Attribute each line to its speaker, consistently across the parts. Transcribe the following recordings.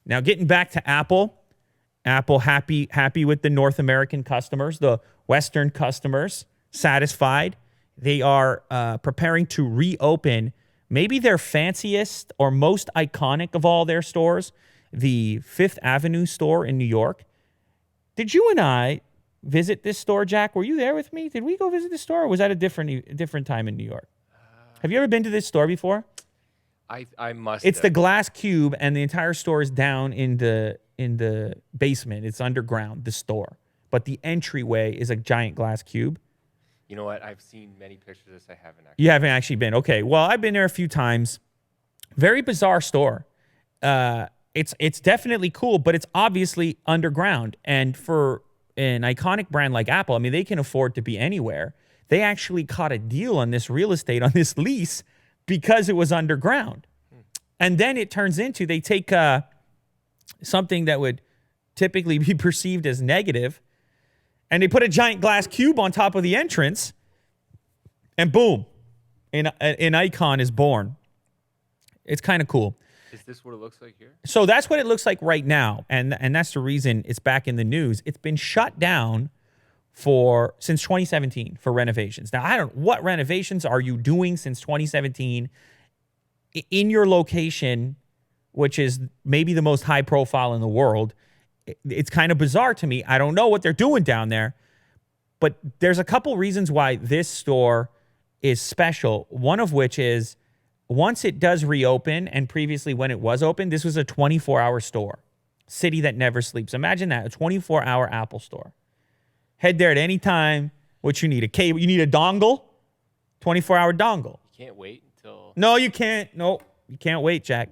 Speaker 1: Now, getting back to Apple, Apple happy with the North American customers, the Western customers, satisfied. They are preparing to reopen maybe their fanciest or most iconic of all their stores, the Fifth Avenue store in New York. Did you and I visit this store, Jack? Were you there with me? Did we go visit the store, or was that a different time in New York? Have you ever been to this store before?
Speaker 2: I must.
Speaker 1: It's the glass cube, and the entire store is down in the basement. It's underground, the store. But the entryway is a giant glass cube.
Speaker 2: You know what? I've seen many pictures of this. I haven't actually.
Speaker 1: You haven't actually been. Okay. Well, I've been there a few times. Very bizarre store. It's definitely cool, but it's obviously underground. And for an iconic brand like Apple, I mean, they can afford to be anywhere. They actually caught a deal on this real estate, on this lease, because it was underground. And then it turns into, they take something that would typically be perceived as negative, and they put a giant glass cube on top of the entrance, and boom, an icon is born. It's kind of cool.
Speaker 2: Is this what it looks like here?
Speaker 1: So that's what it looks like right now, and that's the reason it's back in the news. It's been shut down since 2017 for renovations. Now, what renovations are you doing since 2017 in your location, which is maybe the most high profile in the world? It's kind of bizarre to me. I don't know what they're doing down there, but there's a couple reasons why this store is special. One of which is, once it does reopen, and previously when it was open, this was a 24-hour store. City that never sleeps. Imagine that, a 24-hour Apple store. Head there at any time. What you need? A cable? You need a dongle? 24-hour dongle.
Speaker 2: You can't wait until...
Speaker 1: No, you can't. No, you can't wait, Jack.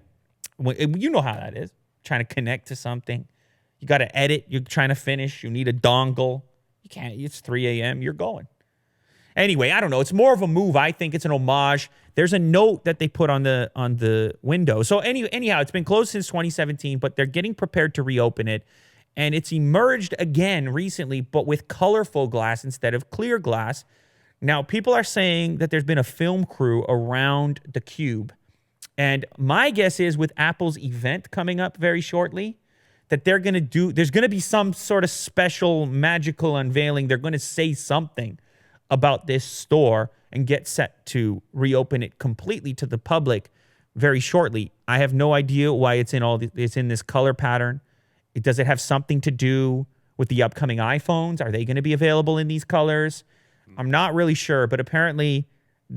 Speaker 1: You know how that is. Trying to connect to something. You got to edit. You're trying to finish. You need a dongle. You can't. It's 3 a.m. You're going. Anyway, I don't know. It's more of a move. I think it's an homage. There's a note that they put on the window. So anyhow, it's been closed since 2017, but they're getting prepared to reopen it. And it's emerged again recently, but with colorful glass instead of clear glass. Now, people are saying that there's been a film crew around the cube. And my guess is, with Apple's event coming up very shortly, that there's going to be some sort of special magical unveiling. They're going to say something about this store and get set to reopen it completely to the public very shortly. I have no idea why it's in this color pattern. Does it have something to do with the upcoming iPhones? Are they going to be available in these colors? I'm not really sure, but apparently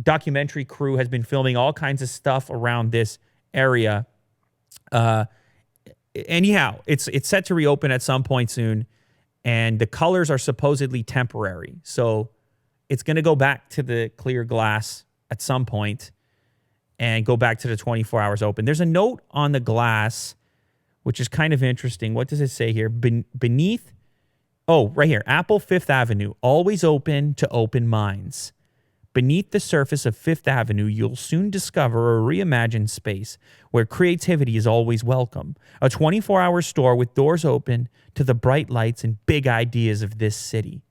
Speaker 1: documentary crew has been filming all kinds of stuff around this area. Anyhow, it's set to reopen at some point soon, and the colors are supposedly temporary. So it's going to go back to the clear glass at some point and go back to the 24 hours open. There's a note on the glass, which is kind of interesting. What does it say here? Beneath, right here, Apple Fifth Avenue, always open to open minds. Beneath the surface of Fifth Avenue, you'll soon discover a reimagined space where creativity is always welcome. A 24-hour store with doors open to the bright lights and big ideas of this city.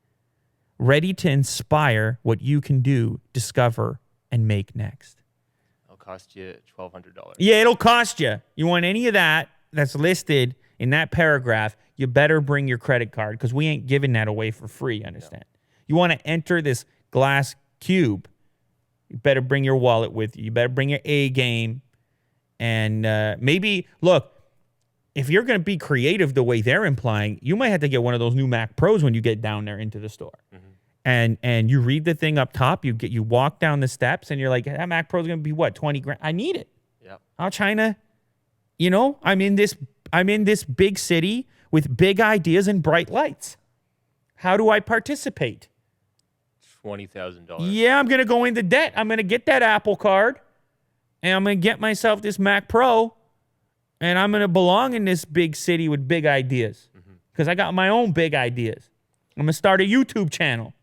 Speaker 1: Ready to inspire what you can do, discover, and make next.
Speaker 2: It'll cost you $1,200.
Speaker 1: Yeah, it'll cost you. You want any of that that's listed in that paragraph, you better bring your credit card, because we ain't giving that away for free, understand? No. You want to enter this glass cube, you better bring your wallet with you. You better bring your A game. And maybe, look, if you're going to be creative the way they're implying, you might have to get one of those new Mac Pros when you get down there into the store. Mm-hmm. And you read the thing up top, you walk down the steps, and you're like, that Mac Pro is going to be what, 20 grand? I need it.
Speaker 2: Yep.
Speaker 1: How China, I'm in this big city with big ideas and bright lights. How do I participate?
Speaker 2: $20,000.
Speaker 1: Yeah, I'm going to go into debt. I'm going to get that Apple card, and I'm going to get myself this Mac Pro, and I'm going to belong in this big city with big ideas, because I got my own big ideas. I'm going to start a YouTube channel.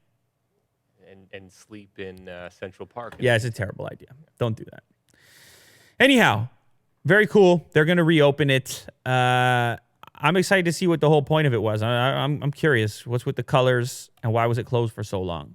Speaker 2: And sleep in Central Park.
Speaker 1: Yeah, it's a terrible idea. Don't do that. Anyhow, very cool. They're going to reopen it. I'm excited to see what the whole point of it was. I'm curious. What's with the colors, and why was it closed for so long?